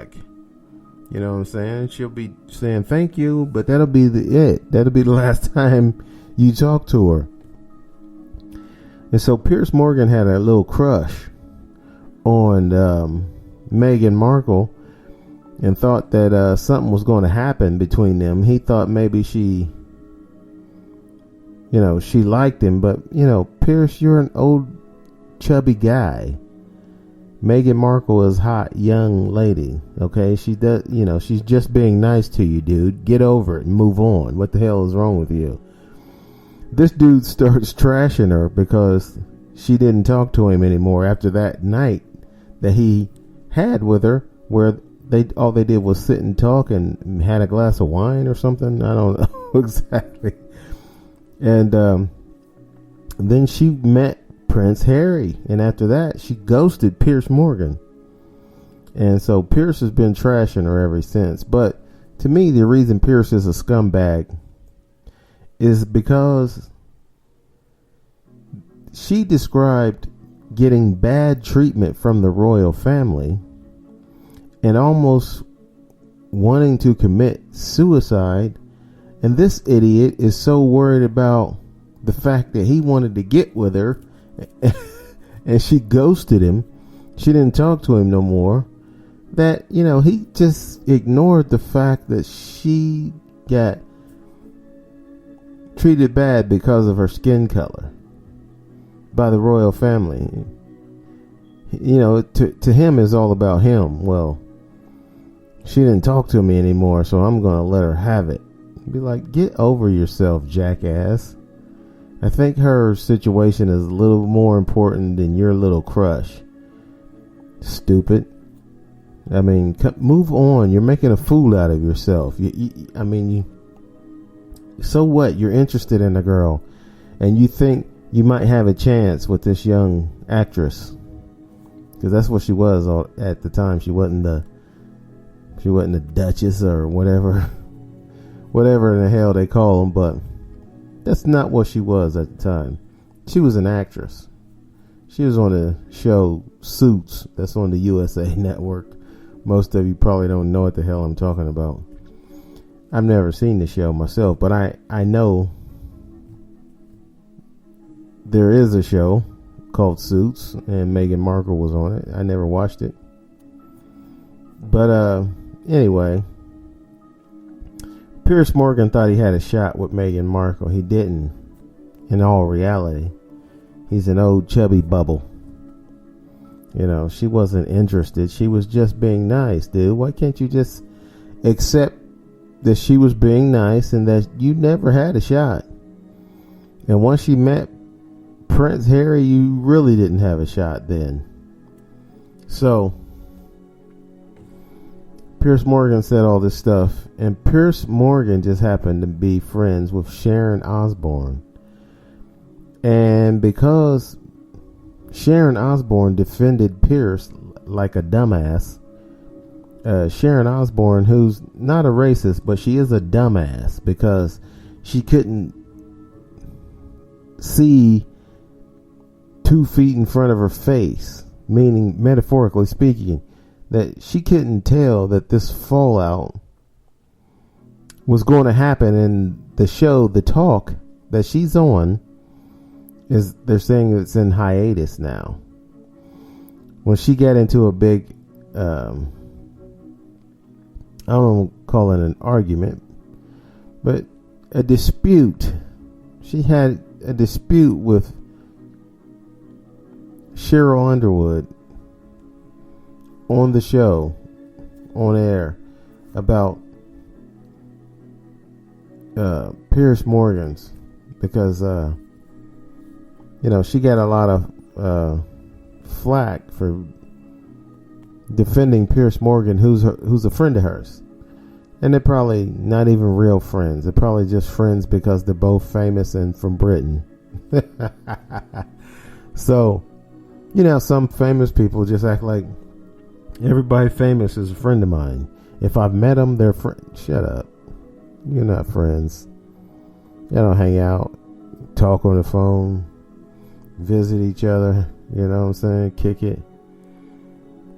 back. You know what I'm saying? She'll be saying thank you, but that'll be it. That'll be the last time you talk to her. And so Piers Morgan had a little crush on Meghan Markle and thought that something was going to happen between them. He thought maybe she liked him, but Piers, you're an old chubby guy. Meghan Markle is hot young lady. Okay, she does. She's just being nice to you, dude. Get over it and move on. What the hell is wrong with you? This dude starts trashing her because she didn't talk to him anymore after that night that he had with her, where all they did was sit and talk and had a glass of wine or something. I don't know exactly. And then she met Prince Harry, and after that she ghosted Piers Morgan. And so Piers has been trashing her ever since. But to me, the reason Piers is a scumbag is because she described getting bad treatment from the royal family and almost wanting to commit suicide. And this idiot is so worried about the fact that he wanted to get with her and she ghosted him. She didn't talk to him no more. That, he just ignored the fact that she got treated bad because of her skin color by the royal family. To him is all about him. Well, she didn't talk to me anymore, so I'm going to let her have it. Be like, get over yourself, jackass. I think her situation is a little more important than your little crush. Stupid. I mean, move on. You're making a fool out of yourself. So what? You're interested in a girl, and you think you might have a chance with this young actress, because that's what she was at the time. She wasn't the Duchess or whatever in the hell they call them, but that's not what she was at the time. She was an actress. She was on the show Suits. That's on the USA Network. Most of you probably don't know what the hell I'm talking about. I've never seen the show myself, but I know there is a show called Suits, and Meghan Markle was on it. I never watched it. But anyway, Piers Morgan thought he had a shot with Meghan Markle. He didn't. In all reality, he's an old chubby bubble. She wasn't interested. She was just being nice, dude. Why can't you just accept that she was being nice and that you never had a shot? And once you met Prince Harry, you really didn't have a shot then. So Piers Morgan said all this stuff, and Piers Morgan just happened to be friends with Sharon Osbourne. And because Sharon Osbourne defended Piers like a dumbass, Sharon Osbourne, who's not a racist, but she is a dumbass because she couldn't see 2 feet in front of her face, meaning metaphorically speaking, that she couldn't tell that this fallout was going to happen. In the show, The Talk, that she's on, they're saying it's in hiatus now. When she got into a big, I don't call it an argument, but a dispute. She had a dispute with Cheryl Underwood on the show, on air, about Piers Morgan's, because she got a lot of flack for defending Piers Morgan, who's a friend of hers. And they're probably not even real friends. They're probably just friends because they're both famous and from Britain. So, some famous people just act like everybody famous is a friend of mine. If I've met them, they're friends. Shut up. You're not friends. Y'all don't hang out, talk on the phone, visit each other. You know what I'm saying? Kick it.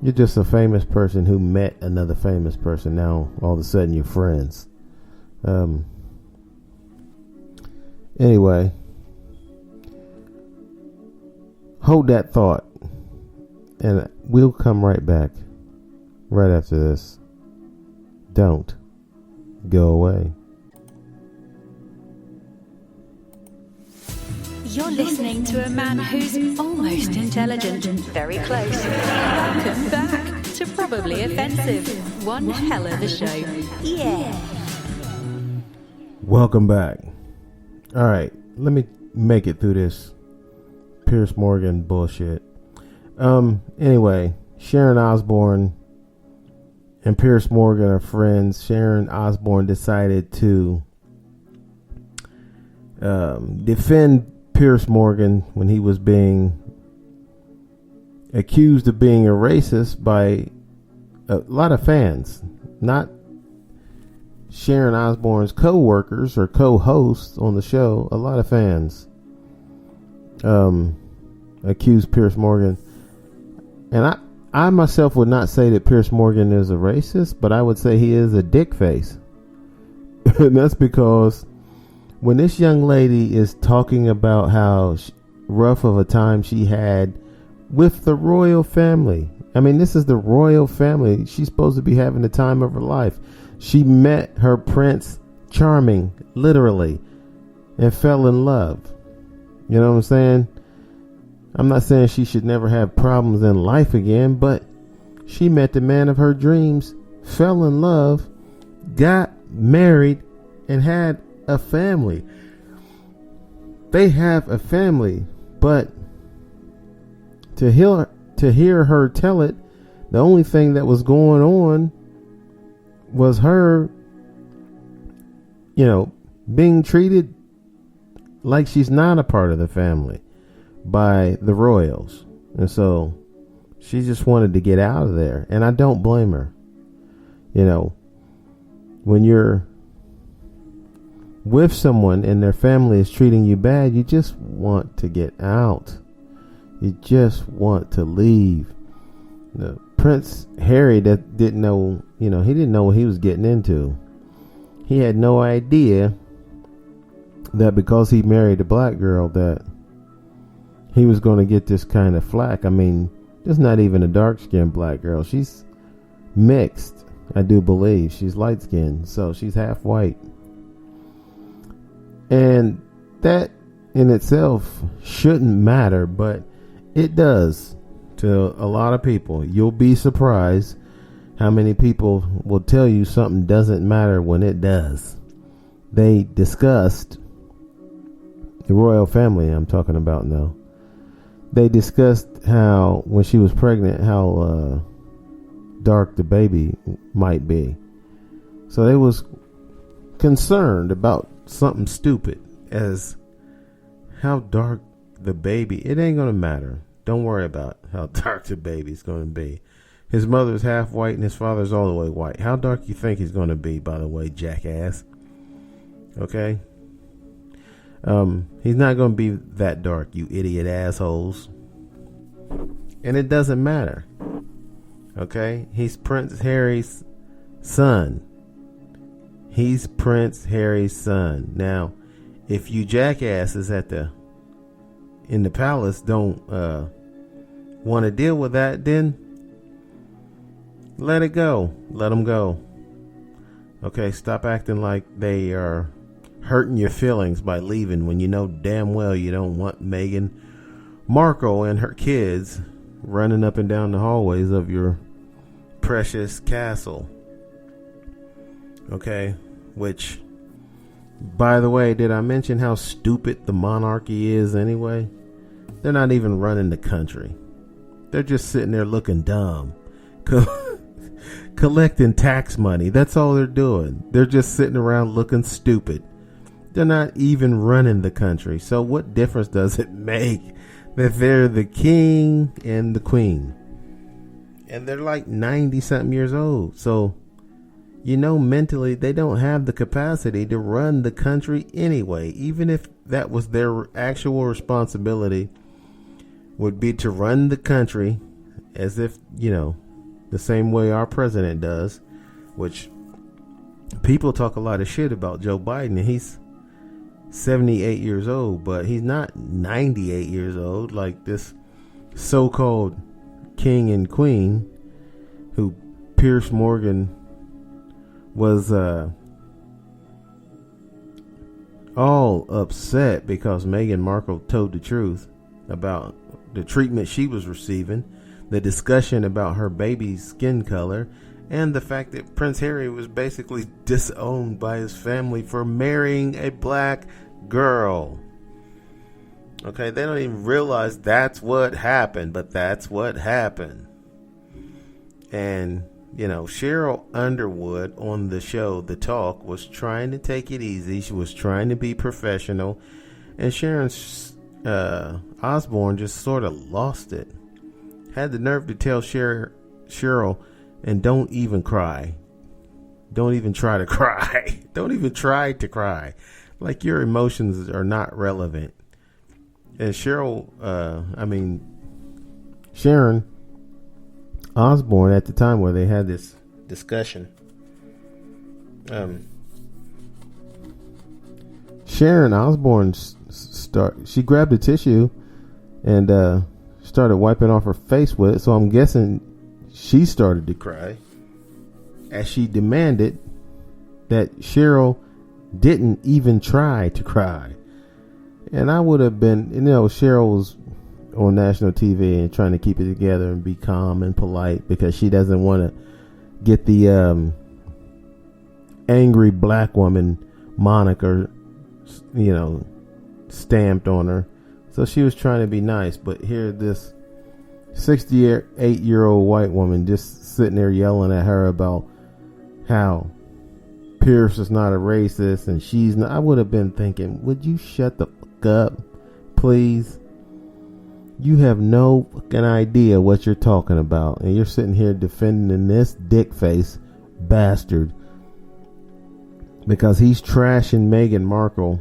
You're just a famous person who met another famous person. Now, all of a sudden, you're friends. Anyway, hold that thought. And we'll come right back. Right after this. Don't go away. You're listening to a man who's almost intelligent, very close. Welcome back to Probably Offensive. One hell of a show. Yeah. Welcome back. All right, let me make it through this Piers Morgan bullshit. Anyway, Sharon Osbourne and Piers Morgan are friends. Sharon Osbourne decided to defend Piers Morgan when he was being accused of being a racist by a lot of fans, not Sharon Osbourne's co-workers or co-hosts on the show. A lot of fans accused Piers Morgan, and I myself would not say that Piers Morgan is a racist, but I would say he is a dick face. And that's because when this young lady is talking about how rough of a time she had with the royal family. I mean, this is the royal family. She's supposed to be having the time of her life. She met her Prince Charming, literally, and fell in love. You know what I'm saying? I'm not saying she should never have problems in life again, but she met the man of her dreams, fell in love, got married, and had a family. They have a family, but to hear her tell it, the only thing that was going on was her, being treated like she's not a part of the family by the royals. And so she just wanted to get out of there. And I don't blame her. When you're with someone and their family is treating you bad, you just want to get out. You just want to leave. Prince Harry that didn't know, he didn't know what he was getting into. He had no idea that because he married a black girl that he was going to get this kind of flack. I mean, it's not even a dark-skinned black girl. She's mixed, I do believe. She's light-skinned, so she's half white. And that in itself shouldn't matter, but it does to a lot of people. You'll be surprised how many people will tell you something doesn't matter when it does. They discussed the royal family I'm talking about now. They discussed how when she was pregnant, how dark the baby might be. So they was concerned about something stupid as how dark the baby. It ain't gonna matter. Don't worry about how dark the baby's gonna be. His mother's half white and his father's all the way white. How dark you think he's gonna be, by the way, jackass? Okay? He's not gonna be that dark, you idiot assholes. And it doesn't matter. Okay? He's Prince Harry's son. He's Prince Harry's son. Now, if you jackasses in the palace don't want to deal with that, then let it go. Let them go. Okay, stop acting like they are hurting your feelings by leaving when you know damn well you don't want Meghan Markle and her kids running up and down the hallways of your precious castle. Okay, which, by the way, did I mention how stupid the monarchy is anyway? They're not even running the country. They're just sitting there looking dumb. Collecting tax money. That's all they're doing. They're just sitting around looking stupid. They're not even running the country. So what difference does it make that they're the king and the queen? And they're like 90 something years old. So mentally they don't have the capacity to run the country anyway. Even if that was their actual responsibility, would be to run the country as if, the same way our president does, which people talk a lot of shit about Joe Biden, and he's 78 years old, but he's not 98 years old like this so-called king and queen who Piers Morgan was all upset because Meghan Markle told the truth about the treatment she was receiving, the discussion about her baby's skin color, and the fact that Prince Harry was basically disowned by his family for marrying a black girl. Okay, they don't even realize that's what happened, but that's what happened. And, you know, Cheryl Underwood on the show, The Talk, was trying to take it easy. She was trying to be professional. And Sharon Osbourne just sort of lost it. Had the nerve to tell Cheryl, and don't even cry. Don't even try to cry. Don't even try to cry. Like your emotions are not relevant. And Sharon Osbourne, at the time where they had this discussion, Sharon Osbourne she grabbed a tissue and started wiping off her face with it. So I'm guessing she started to cry as she demanded that Cheryl didn't even try to cry. And I would have been, you know, Cheryl was on national TV and trying to keep it together and be calm and polite because she doesn't want to get the angry black woman moniker, you know, stamped on her. So she was trying to be nice, but here this 68-year-old white woman just sitting there yelling at her about how Pierce is not a racist and she's not. I would have been thinking, would you shut the fuck up, please? You have no fucking idea what you're talking about, and you're sitting here defending this dick face bastard because he's trashing Meghan Markle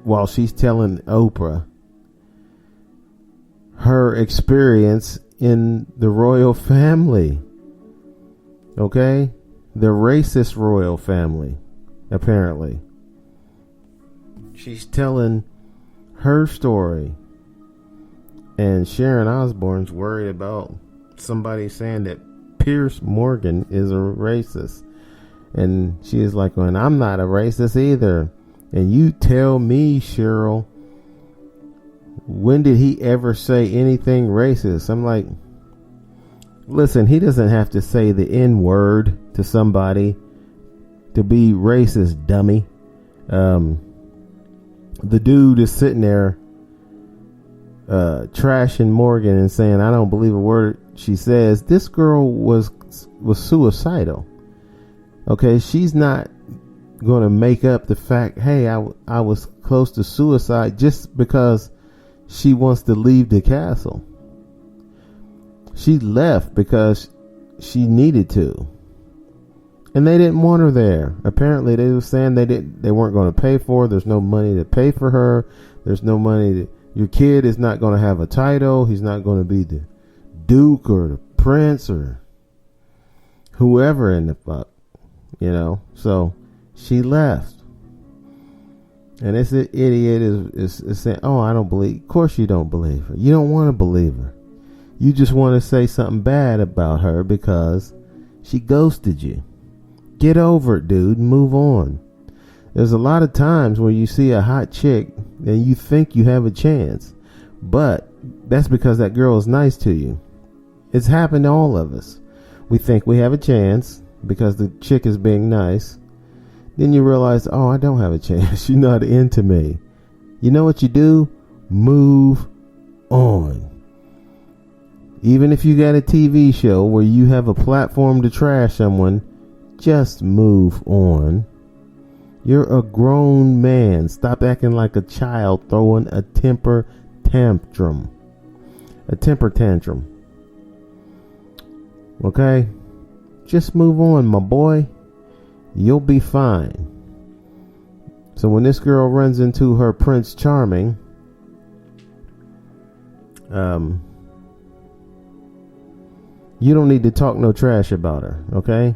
while she's telling Oprah her experience in the royal family. Okay? The racist royal family, apparently. She's telling her story. And Sharon Osbourne's worried about somebody saying that Piers Morgan is a racist. And she is like, well, I'm not a racist either. And you tell me, Cheryl, when did he ever say anything racist? I'm like, listen, he doesn't have to say the N-word to somebody to be racist, dummy. The dude is sitting there trashing Morgan and saying, I don't believe a word she says. This girl was suicidal. Okay, she's not going to make up the fact, hey, I was close to suicide just because she wants to leave the castle. She left because she needed to. And they didn't want her there. Apparently they were saying they weren't going to pay for her. There's no money to pay for her. There's no money your kid is not going to have a title. He's not going to be the Duke or the Prince or whoever in the fuck, you know. So she left. And this idiot is saying, oh, I don't believe. Of course you don't believe her. You don't want to believe her. You just want to say something bad about her because she ghosted you. Get over it, dude. Move on. There's a lot of times where you see a hot chick and you think you have a chance, but that's because that girl is nice to you. It's happened to all of us. We think we have a chance because the chick is being nice. Then you realize, oh, I don't have a chance. You're not into me. You know what you do? Move on. Even if you got a TV show where you have a platform to trash someone, just move on. You're a grown man. Stop acting like a child throwing a temper tantrum. A temper tantrum. Okay? Just move on, my boy. You'll be fine. So when this girl runs into her Prince Charming, You don't need to talk no trash about her, okay?